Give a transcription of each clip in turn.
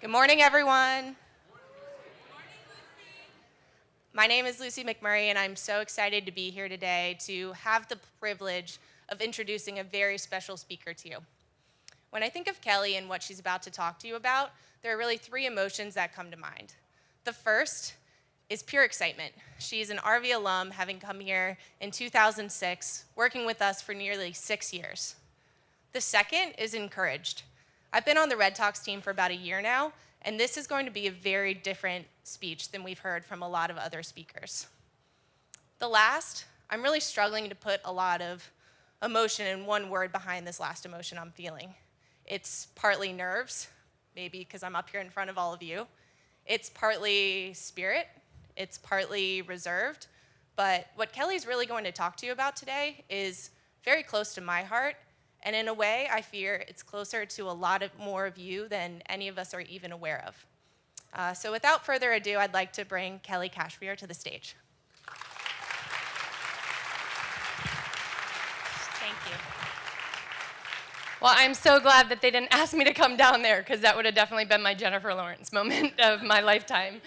Good morning, everyone. My name is Lucy McMurray, and I'm so excited to be here today to have the privilege of introducing a very special speaker to you. When I think of Kelly and what she's about to talk to you about, there are really three emotions that come to mind. The first is pure excitement. She's an RV alum, having come here in 2006, working with us for nearly 6 years. The second is encouraged. I've been on the RedTalks team for about a year now, and this is going to be a very different speech than we've heard from a lot of other speakers. The last, I'm really struggling to put a lot of emotion in one word behind this last emotion I'm feeling. It's partly nerves, maybe because I'm up here in front of all of you. It's partly spirit, it's partly reserved, but what Kelly's really going to talk to you about today is very close to my heart. And in a way, I fear it's closer to a lot more of you than any of us are even aware of. So without further ado, I'd like to bring Kelly Kashmer to the stage. Thank you. Well, I'm so glad that they didn't ask me to come down there, because that would have definitely been my Jennifer Lawrence moment of my lifetime.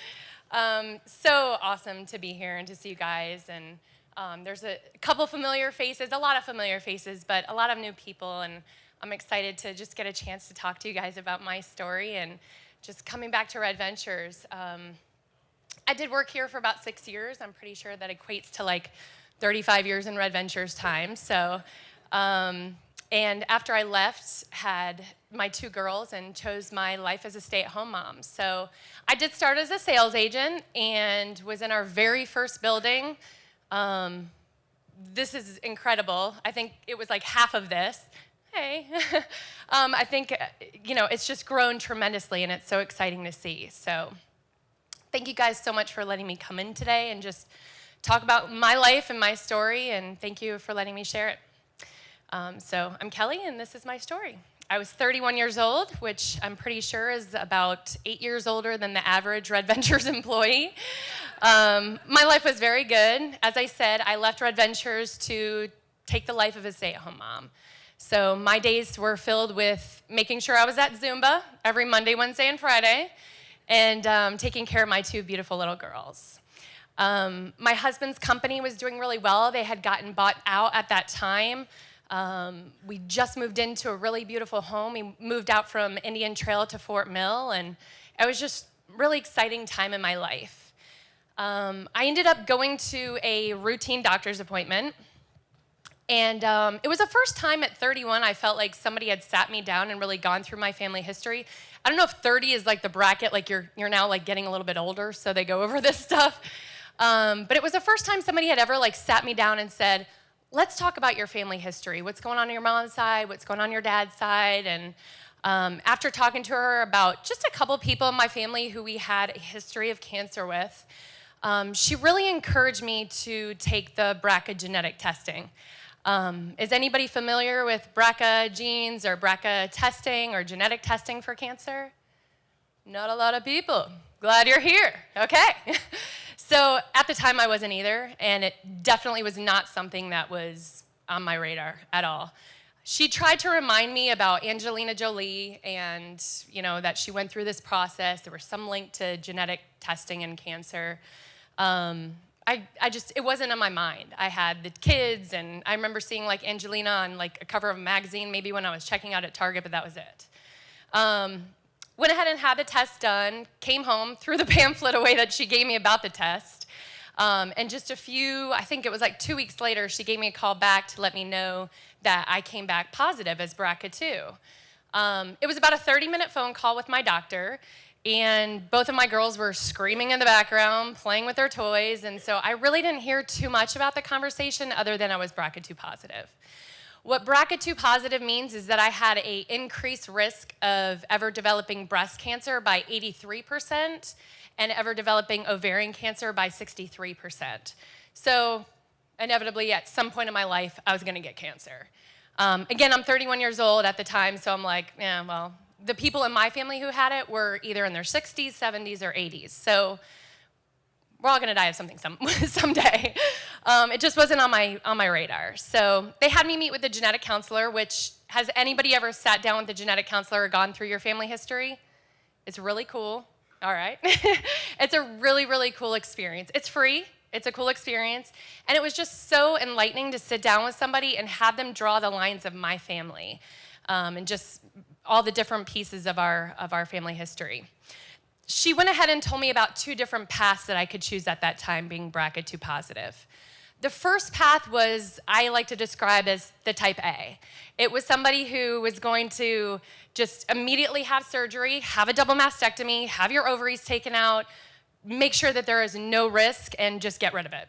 So awesome to be here and to see you guys. And there's a couple familiar faces, a lot of familiar faces, but a lot of new people, and I'm excited to just get a chance to talk to you guys about my story and just coming back to Red Ventures. I did work here for about 6 years. I'm pretty sure that equates to like 35 years in Red Ventures time. So, and after I left, had my 2 girls and chose my life as a stay-at-home mom. So I did start as a sales agent and was in our very first building. This is incredible. I think it was like half of this. Hey. I think, it's just grown tremendously, and it's so exciting to see. So thank you guys so much for letting me come in today and just talk about my life and my story, and thank you for letting me share it. So I'm Kelly, and this is my story. I was 31 years old, which I'm pretty sure is about 8 years older than the average Red Ventures employee. My life was very good. As I said, I left Red Ventures to take the life of a stay-at-home mom. So my days were filled with making sure I was at Zumba every Monday, Wednesday, and Friday, and taking care of my 2 beautiful little girls. My husband's company was doing really well. They had gotten bought out at that time. We just moved into a really beautiful home. We moved out from Indian Trail to Fort Mill, and it was just a really exciting time in my life. I ended up going to a routine doctor's appointment, and it was the first time at 31 I felt like somebody had sat me down and really gone through my family history. I don't know if 30 is like the bracket, like you're now like getting a little bit older, so they go over this stuff. But it was the first time somebody had ever like sat me down and said, let's talk about your family history. What's going on your mom's side? What's going on your dad's side? And after talking to her about just a couple people in my family who we had a history of cancer with, she really encouraged me to take the BRCA genetic testing. Is anybody familiar with BRCA genes or BRCA testing or genetic testing for cancer? Not a lot of people. Glad you're here. Okay. So at the time, I wasn't either, and it definitely was not something that was on my radar at all. She tried to remind me about Angelina Jolie and, that she went through this process. There was some link to genetic testing and cancer. It wasn't on my mind. I had the kids, and I remember seeing like Angelina on like a cover of a magazine, maybe when I was checking out at Target, but that was it. Went ahead and had the test done, came home, threw the pamphlet away that she gave me about the test, and just I think it was like 2 weeks later, she gave me a call back to let me know that I came back positive as BRCA2. It was about a 30-minute phone call with my doctor, and both of my girls were screaming in the background, playing with their toys, and so I really didn't hear too much about the conversation other than I was BRCA2 positive. What BRCA2 positive means is that I had an increased risk of ever developing breast cancer by 83% and ever developing ovarian cancer by 63%. So inevitably, at some point in my life, I was going to get cancer. Again, I'm 31 years old at the time, so I'm like, yeah, well, the people in my family who had it were either in their 60s, 70s, or 80s. So we're all going to die of something someday. It just wasn't on my radar. So they had me meet with a genetic counselor, which, has anybody ever sat down with a genetic counselor or gone through your family history? It's really cool. All right. It's a really, really cool experience. It's free. It's a cool experience. And it was just so enlightening to sit down with somebody and have them draw the lines of my family, and just all the different pieces of our family history. She went ahead and told me about 2 different paths that I could choose at that time, being BRCA2 positive. The first path was, I like to describe as the type A. It was somebody who was going to just immediately have surgery, have a double mastectomy, have your ovaries taken out, make sure that there is no risk, and just get rid of it.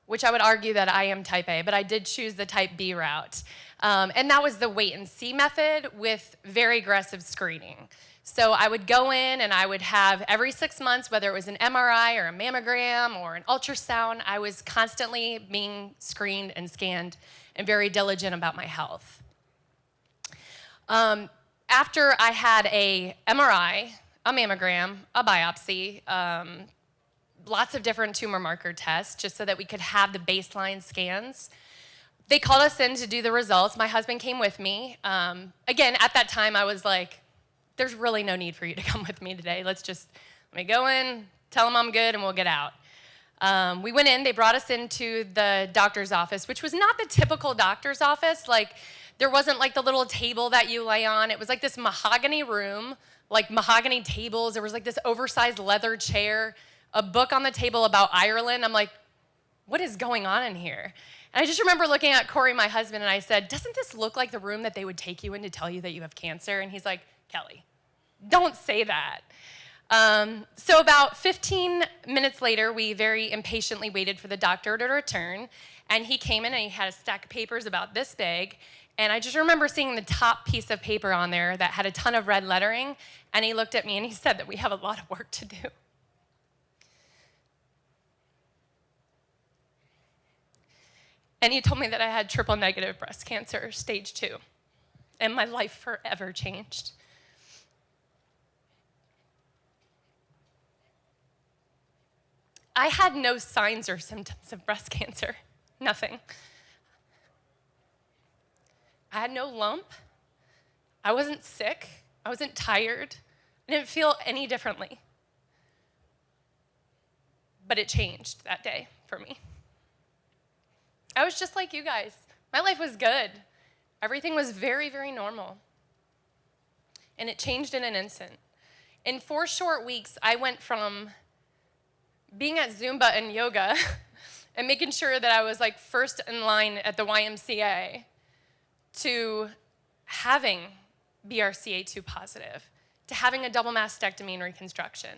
Which I would argue that I am type A, but I did choose the type B route. And that was the wait and see method with very aggressive screening. So I would go in and I would have every 6 months, whether it was an MRI or a mammogram or an ultrasound, I was constantly being screened and scanned and very diligent about my health. After I had a MRI, a mammogram, a biopsy, lots of different tumor marker tests just so that we could have the baseline scans. They called us in to do the results. My husband came with me. Again, at that time, I was like, there's really no need for you to come with me today. Let me go in, tell them I'm good, and we'll get out. We went in, they brought us into the doctor's office, which was not the typical doctor's office. Like, there wasn't like the little table that you lay on. It was like this mahogany room, like mahogany tables. There was like this oversized leather chair, a book on the table about Ireland. I'm like, what is going on in here? And I just remember looking at Corey, my husband, and I said, doesn't this look like the room that they would take you in to tell you that you have cancer? And he's like, Kelly, don't say that. So about 15 minutes later, we very impatiently waited for the doctor to return, and he came in and he had a stack of papers about this big, and I just remember seeing the top piece of paper on there that had a ton of red lettering, and he looked at me and he said that we have a lot of work to do. And he told me that I had triple negative breast cancer, stage 2, and my life forever changed. I had no signs or symptoms of breast cancer, nothing. I had no lump. I wasn't sick. I wasn't tired. I didn't feel any differently. But it changed that day for me. I was just like you guys. My life was good. Everything was very, very normal. And it changed in an instant. In 4 short weeks, I went from being at Zumba and yoga and making sure that I was like first in line at the YMCA to having BRCA2 positive, to having a double mastectomy and reconstruction,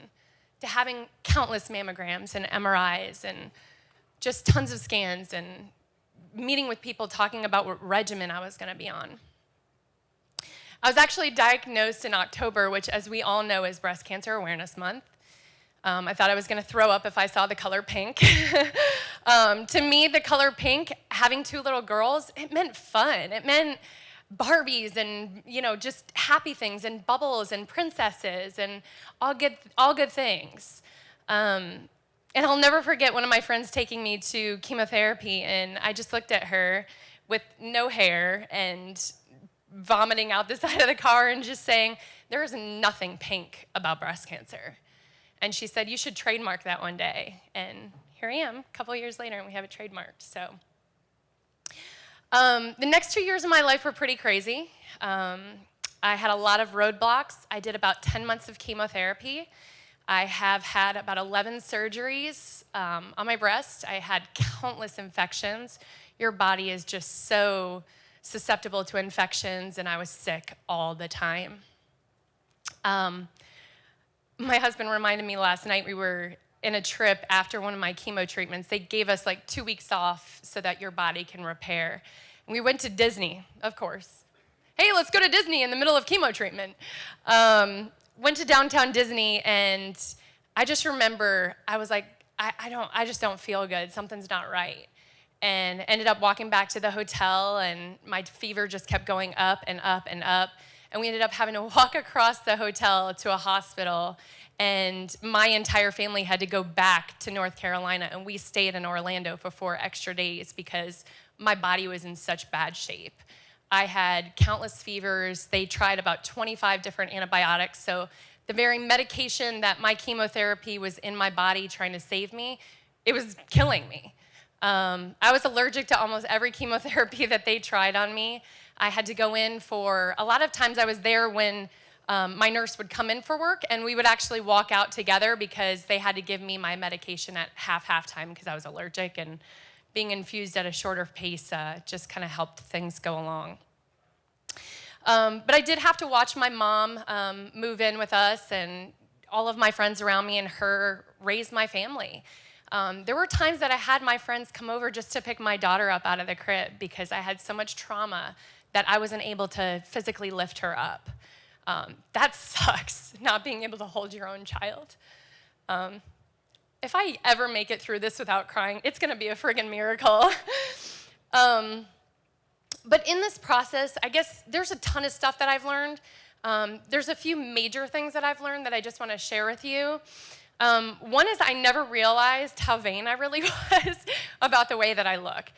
to having countless mammograms and MRIs and just tons of scans and meeting with people talking about what regimen I was going to be on. I was actually diagnosed in October, which, as we all know, is Breast Cancer Awareness Month. I thought I was going to throw up if I saw the color pink. To me, the color pink, having 2 little girls, it meant fun. It meant Barbies and, just happy things and bubbles and princesses and all good things. And I'll never forget one of my friends taking me to chemotherapy, and I just looked at her with no hair and vomiting out the side of the car and just saying, there is nothing pink about breast cancer. And she said, you should trademark that one day. And here I am, a couple years later, and we have it trademarked. So the next 2 years of my life were pretty crazy. I had a lot of roadblocks. I did about 10 months of chemotherapy. I have had about 11 surgeries on my breast. I had countless infections. Your body is just so susceptible to infections, and I was sick all the time. My husband reminded me last night, we were in a trip after one of my chemo treatments. They gave us like 2 weeks off so that your body can repair. And we went to Disney, of course. Hey, let's go to Disney in the middle of chemo treatment. Went to downtown Disney, and I just remember, I was like, I just don't feel good. Something's not right. And ended up walking back to the hotel, and my fever just kept going up and up and up. And we ended up having to walk across the hotel to a hospital, and my entire family had to go back to North Carolina, and we stayed in Orlando for 4 extra days because my body was in such bad shape. I had countless fevers. They tried about 25 different antibiotics. So the very medication that my chemotherapy was in my body trying to save me, it was killing me. I was allergic to almost every chemotherapy that they tried on me. I had to go in for, a lot of times I was there when my nurse would come in for work, and we would actually walk out together because they had to give me my medication at half time because I was allergic, and being infused at a shorter pace just kind of helped things go along. But I did have to watch my mom move in with us, and all of my friends around me and her raise my family. There were times that I had my friends come over just to pick my daughter up out of the crib because I had so much trauma that I wasn't able to physically lift her up. That sucks, not being able to hold your own child. If I ever make it through this without crying, it's gonna be a friggin' miracle. But in this process, I guess there's a ton of stuff that I've learned. There's a few major things that I've learned that I just wanna share with you. One is I never realized how vain I really was about the way that I look.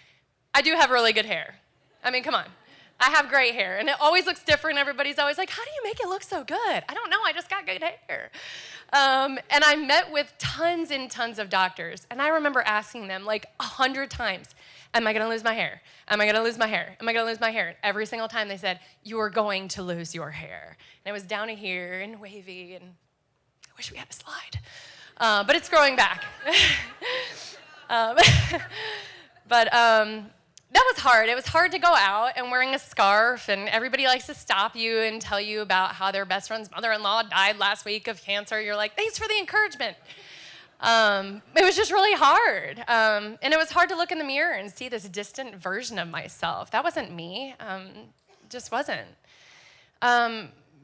I do have really good hair. I mean, come on. I have great hair, and it always looks different. Everybody's always like, how do you make it look so good? I don't know, I just got good hair. And I met with tons and tons of doctors, and I remember asking them like 100 times, am I gonna lose my hair? Am I gonna lose my hair? Am I gonna lose my hair? Every single time they said, you are going to lose your hair. And it was down to here and wavy, and I wish we had a slide. But it's growing back. That was hard. It was hard to go out and wearing a scarf, and everybody likes to stop you and tell you about how their best friend's mother-in-law died last week of cancer. You're like, thanks for the encouragement. It was just really hard. And it was hard to look in the mirror and see this distant version of myself. That wasn't me. Just wasn't.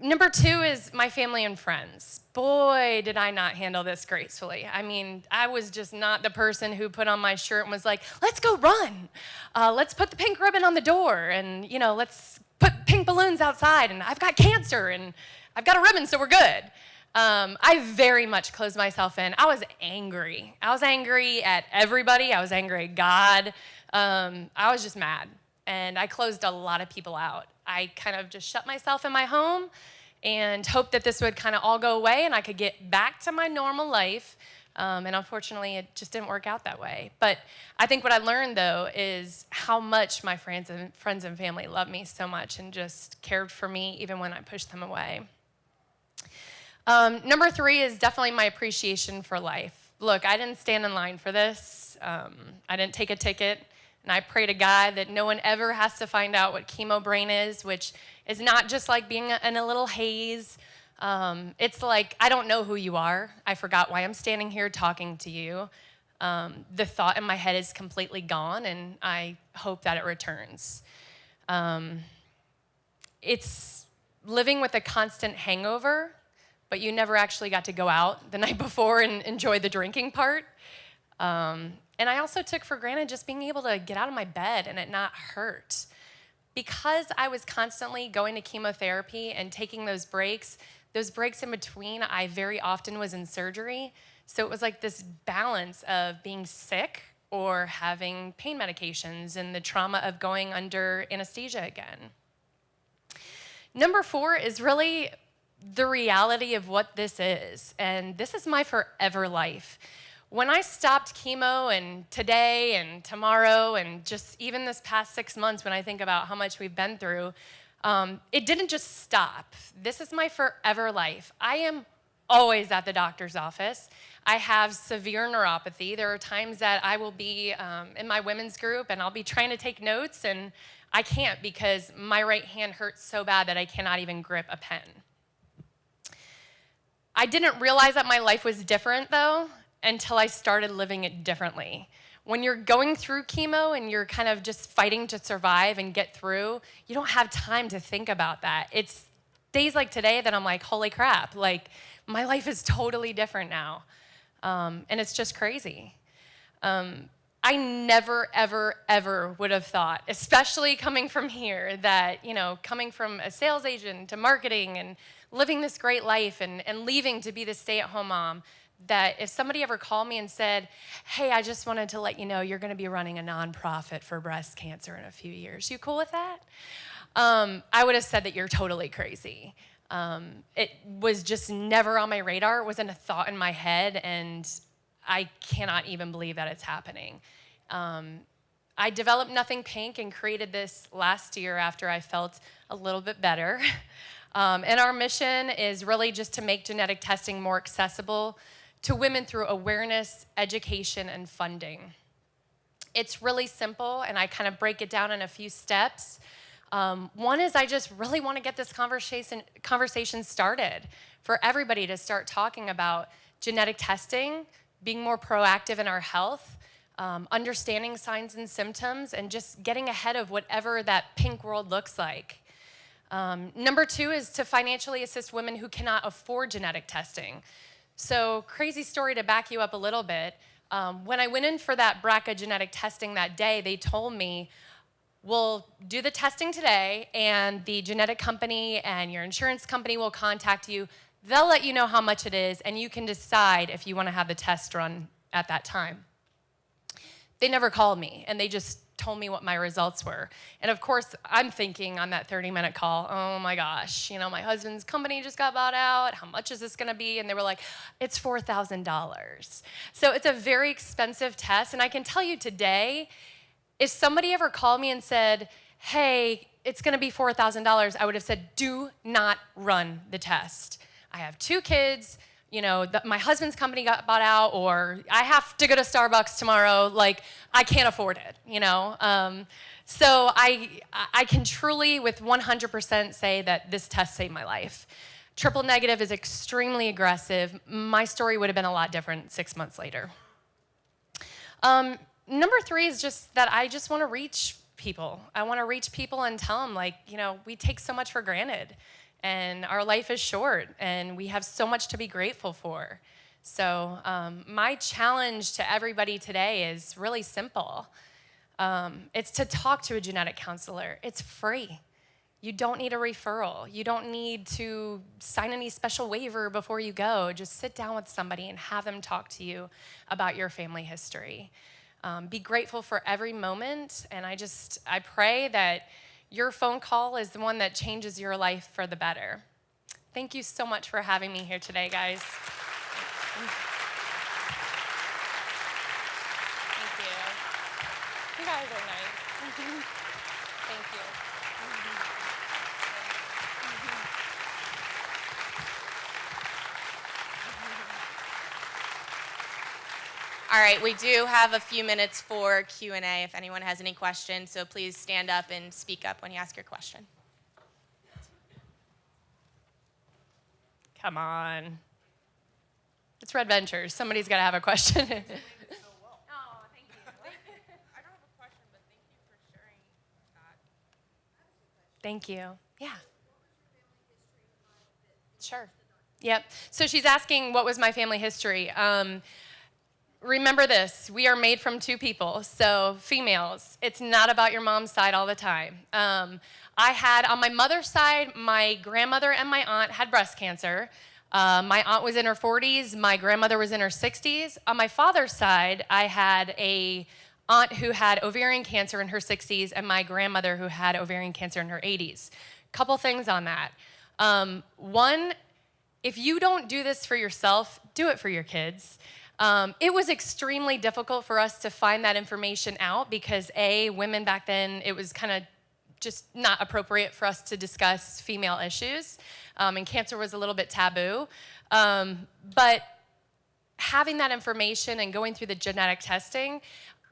Number two is my family and friends. Boy, did I not handle this gracefully. I mean, I was just not the person who put on my shirt and was like, let's go run. Let's put the pink ribbon on the door, and let's put pink balloons outside, and I've got cancer, and I've got a ribbon, so we're good. I very much closed myself in. I was angry. I was angry at everybody. I was angry at God. I was just mad, and I closed a lot of people out. I kind of just shut myself in my home and hoped that this would kind of all go away and I could get back to my normal life. And unfortunately, it just didn't work out that way. But I think what I learned, though, is how much my friends and family love me so much and just cared for me even when I pushed them away. Number three is definitely my appreciation for life. Look, I didn't stand in line for this. I didn't take a ticket. And I pray to God that no one ever has to find out what chemo brain is, which is not just like being in a little haze. It's like, I don't know who you are. I forgot why I'm standing here talking to you. The thought in my head is completely gone, and I hope that it returns. It's living with a constant hangover, but you never actually got to go out the night before and enjoy the drinking part. And I also took for granted just being able to get out of my bed and it not hurt. Because I was constantly going to chemotherapy and taking those breaks in between, I very often was in surgery. So it was like this balance of being sick or having pain medications and the trauma of going under anesthesia again. Number four is really the reality of what this is. And this is my forever life. When I stopped chemo, and today and tomorrow and just even this past 6 months, when I think about how much we've been through, it didn't just stop. This is my forever life. I am always at the doctor's office. I have severe neuropathy. There are times that I will be in my women's group and I'll be trying to take notes and I can't because my right hand hurts so bad that I cannot even grip a pen. I didn't realize that my life was different, though, until I started living it differently. When you're going through chemo and you're kind of just fighting to survive and get through, you don't have time to think about that. It's days like today that I'm like, holy crap, like my life is totally different now. And it's just crazy. I never, ever, ever would have thought, especially coming from here, that, coming from a sales agent to marketing and living this great life and leaving to be the stay-at-home mom, that if somebody ever called me and said, hey, I just wanted to let you know you're going to be running a nonprofit for breast cancer in a few years. You cool with that? I would have said that you're totally crazy. It was just never on my radar. It wasn't a thought in my head, and I cannot even believe that it's happening. I developed NothingPink and created this last year after I felt a little bit better. And our mission is really just to make genetic testing more accessible to women through awareness, education, and funding. It's really simple, and I kind of break it down in a few steps. One is I just really want to get this conversation started for everybody to start talking about genetic testing, being more proactive in our health, understanding signs and symptoms, and just getting ahead of whatever that pink world looks like. Number two is to financially assist women who cannot afford genetic testing. So, crazy story to back you up a little bit. When I went in for that BRCA genetic testing that day, they told me, we'll do the testing today, and the genetic company and your insurance company will contact you. They'll let you know how much it is, and you can decide if you want to have the test run at that time. They never called me, and they just told me what my results were. And of course, I'm thinking on that 30-minute call, oh my gosh, my husband's company just got bought out. How much is this gonna be? And they were like, it's $4,000. So it's a very expensive test. And I can tell you today, if somebody ever called me and said, hey, it's gonna be $4,000, I would have said, do not run the test. I have 2 kids, my husband's company got bought out, or I have to go to Starbucks tomorrow, I can't afford it, So I can truly, with 100% say that this test saved my life. Triple negative is extremely aggressive. My story would have been a lot different 6 months later. Number 3 is just that I just want to reach people. I want to reach people and tell them, we take so much for granted. And our life is short, and we have so much to be grateful for. So my challenge to everybody today is really simple. It's to talk to a genetic counselor. It's free. You don't need a referral. You don't need to sign any special waiver before you go. Just sit down with somebody and have them talk to you about your family history. Be grateful for every moment, and I pray that your phone call is the one that changes your life for the better. Thank you so much for having me here today, guys. Thank you. You guys are nice. Thank you. All right, we do have a few minutes for Q&A if anyone has any questions, so please stand up and speak up when you ask your question. Come on. It's Red Ventures. Somebody's got to have a question. Oh, thank you. I don't have a question, but thank you for sharing that. Thank you. Yeah. Sure. Yep. So she's asking, what was my family history? Remember this, we are made from 2 people, so females. It's not about your mom's side all the time. I had, on my mother's side, my grandmother and my aunt had breast cancer. My aunt was in her 40s, my grandmother was in her 60s. On my father's side, I had a aunt who had ovarian cancer in her 60s and my grandmother who had ovarian cancer in her 80s. Couple things on that. One, if you don't do this for yourself, do it for your kids. It was extremely difficult for us to find that information out because women back then, it was kind of just not appropriate for us to discuss female issues, and cancer was a little bit taboo. But having that information and going through the genetic testing,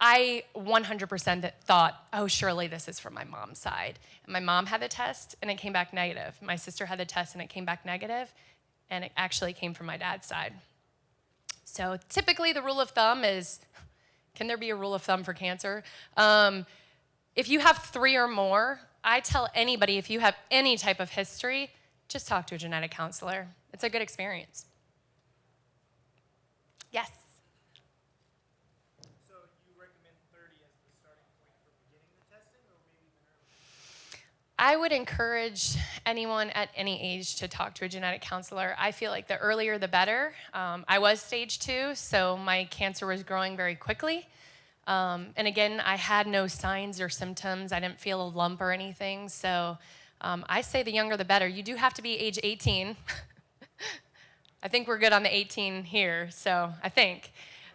I 100% thought, oh, surely this is from my mom's side. And my mom had the test, and it came back negative. My sister had the test, and it came back negative, and it actually came from my dad's side. So typically the rule of thumb is, can there be a rule of thumb for cancer? If you have 3 or more, I tell anybody, if you have any type of history, just talk to a genetic counselor. It's a good experience. Yes? So you recommend 30 as the starting point for beginning the testing, or maybe even earlier? I would encourage anyone at any age to talk to a genetic counselor. I feel like the earlier the better. I was stage 2, so my cancer was growing very quickly. And again, I had no signs or symptoms. I didn't feel a lump or anything. So I say the younger the better. You do have to be age 18. I think we're good on the 18 here, so I think.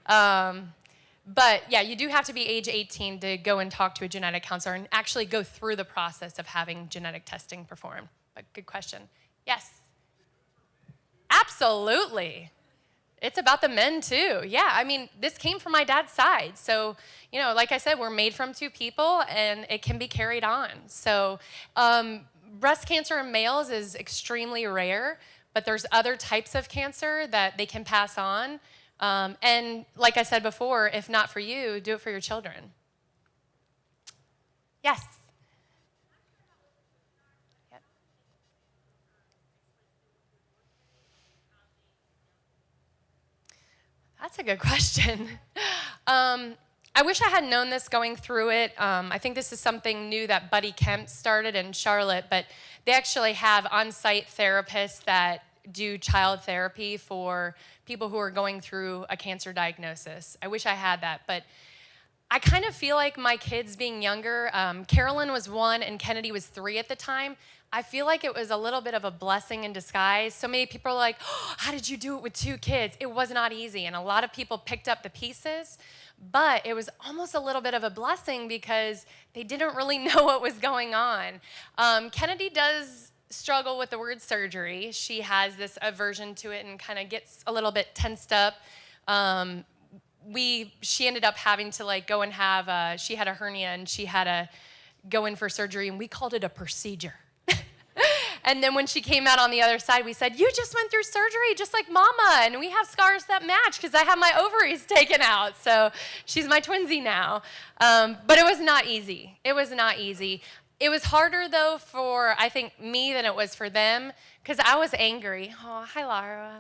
But yeah, you do have to be age 18 to go and talk to a genetic counselor and actually go through the process of having genetic testing performed. But good question. Yes. Absolutely. It's about the men too. Yeah, I mean, this came from my dad's side. So, you know, like I said, we're made from two people and it can be carried on. So, breast cancer in males is extremely rare, but there's other types of cancer that they can pass on. And like I said before, if not for you, do it for your children. Yes. Yep. That's a good question. I wish I had known this going through it. I think this is something new that Buddy Kemp started in Charlotte, but they actually have on-site therapists that do child therapy for people who are going through a cancer diagnosis. I wish I had that, but I kind of feel like my kids being younger, Carolyn was 1 and Kennedy was 3 at the time. I feel like it was a little bit of a blessing in disguise. So many people are like, oh, how did you do it with 2 kids? It was not easy. And a lot of people picked up the pieces, but it was almost a little bit of a blessing because they didn't really know what was going on. Kennedy does struggle with the word surgery. She has this aversion to it and kind of gets a little bit tensed up. She ended up having to like go and have, she had a hernia and she had to go in for surgery, and we called it a procedure. And then when she came out on the other side, we said, you just went through surgery just like mama, and we have scars that match because I have my ovaries taken out. So she's my twinsy now. But it was not easy. It was not easy. It was harder, though, for, I think, me than it was for them because I was angry. Oh, hi, Lara.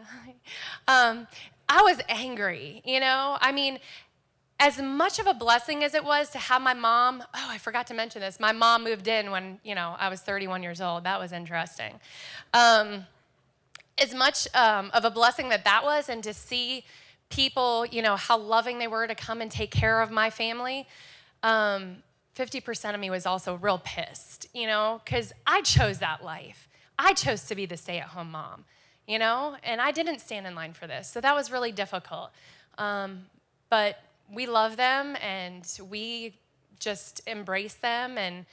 I was angry, you know? I mean, as much of a blessing as it was to have my mom, oh, I forgot to mention this. My mom moved in when, you know, I was 31 years old. That was interesting. As much of a blessing that was, and to see people, you know, how loving they were to come and take care of my family, 50% of me was also real pissed, you know, because I chose that life. I chose to be the stay-at-home mom, you know, and I didn't stand in line for this. So that was really difficult. But we love them and we just embrace them, and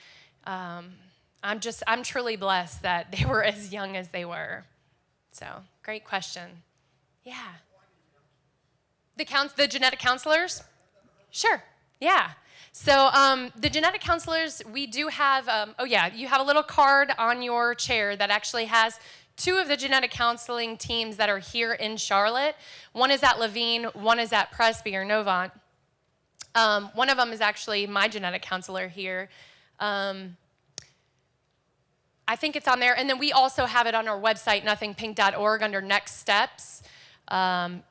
I'm truly blessed that they were as young as they were. So, great question. Yeah. The genetic counselors? Sure, yeah. So the genetic counselors, we do have, you have a little card on your chair that actually has 2 of the genetic counseling teams that are here in Charlotte. One is at Levine, one is at Presby or Novant. One of them is actually my genetic counselor here. I think it's on there. And then we also have it on our website, NothingPink.org, under Next Steps.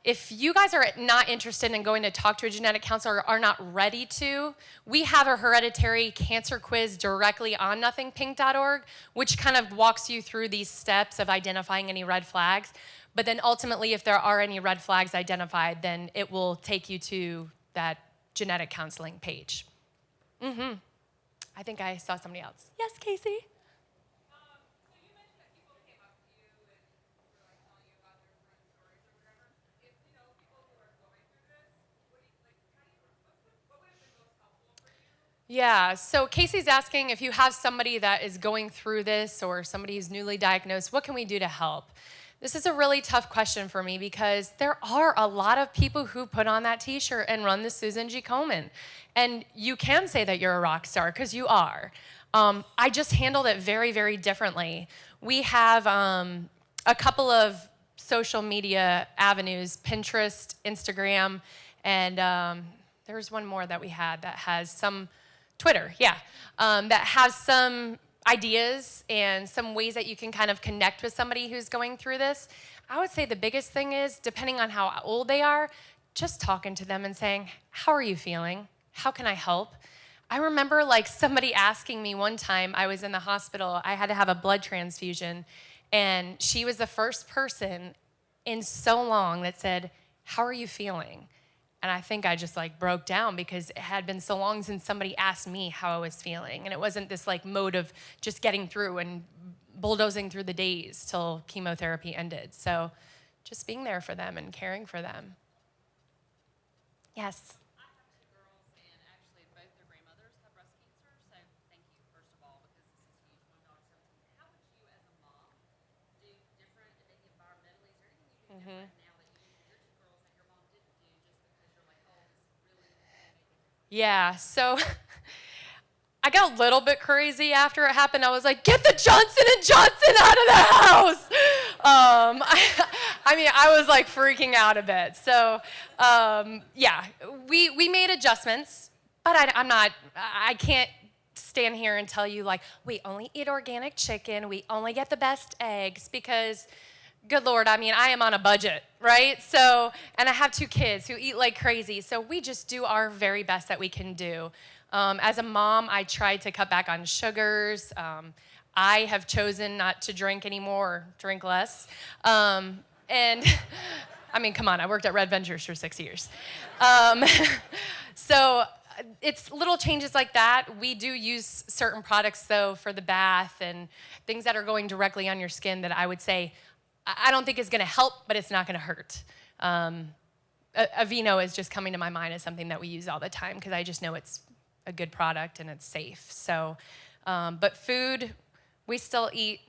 If you guys are not interested in going to talk to a genetic counselor or are not ready to, we have a hereditary cancer quiz directly on NothingPink.org, which kind of walks you through these steps of identifying any red flags. But then ultimately, if there are any red flags identified, then it will take you to that genetic counseling page. I think I saw somebody else. Yes, Casey? So you mentioned that people came up to you and were like telling you about their friends' stories or whatever. If you know people who are going through this, what would have been most helpful for you? Yeah, so Casey's asking if you have somebody that is going through this or somebody who's newly diagnosed, what can we do to help? This is a really tough question for me because there are a lot of people who put on that t-shirt and run the Susan G. Komen. And you can say that you're a rock star because you are. I just handled it very, very differently. We have a couple of social media avenues, Pinterest, Instagram, and there's one more that we had that has some, Twitter, yeah, that has some ideas and some ways that you can kind of connect with somebody who's going through this. I would say the biggest thing is, depending on how old they are, just talking to them and saying, how are you feeling? How can I help? I remember like somebody asking me one time, I was in the hospital, I had to have a blood transfusion, and she was the first person in so long that said, how are you feeling? And I think I just like broke down because it had been so long since somebody asked me how I was feeling. And it wasn't this like mode of just getting through and bulldozing through the days till chemotherapy ended. So just being there for them and caring for them. Yes. I have two girls, and actually both their grandmothers have breast cancer. So thank you, first of all, because this is huge. My daughter's 17. How would you, as a mom, do different, and maybe environmentally? Is there anything you do different now that your two girls and your mom didn't do just because you're like, oh, this really made a difference? Yeah, so I got a little bit crazy after it happened. I was like, get the Johnson & Johnson out of the house. I mean, I was like freaking out a bit. So yeah, we made adjustments, but I can't stand here and tell you like, we only eat organic chicken, we only get the best eggs, because good Lord, I mean, I am on a budget, right? So, and I have two kids who eat like crazy. So we just do our very best that we can do. As a mom, I try to cut back on sugars. I have chosen not to drink anymore, drink less. And I mean, come on, I worked at Red Ventures for 6 years. So it's little changes like that. We do use certain products, though, for the bath and things that are going directly on your skin that I would say, I don't think is going to help, but it's not going to hurt. Aveeno is just coming to my mind as something that we use all the time because I just know it's a good product and it's safe. So, but food, we still eat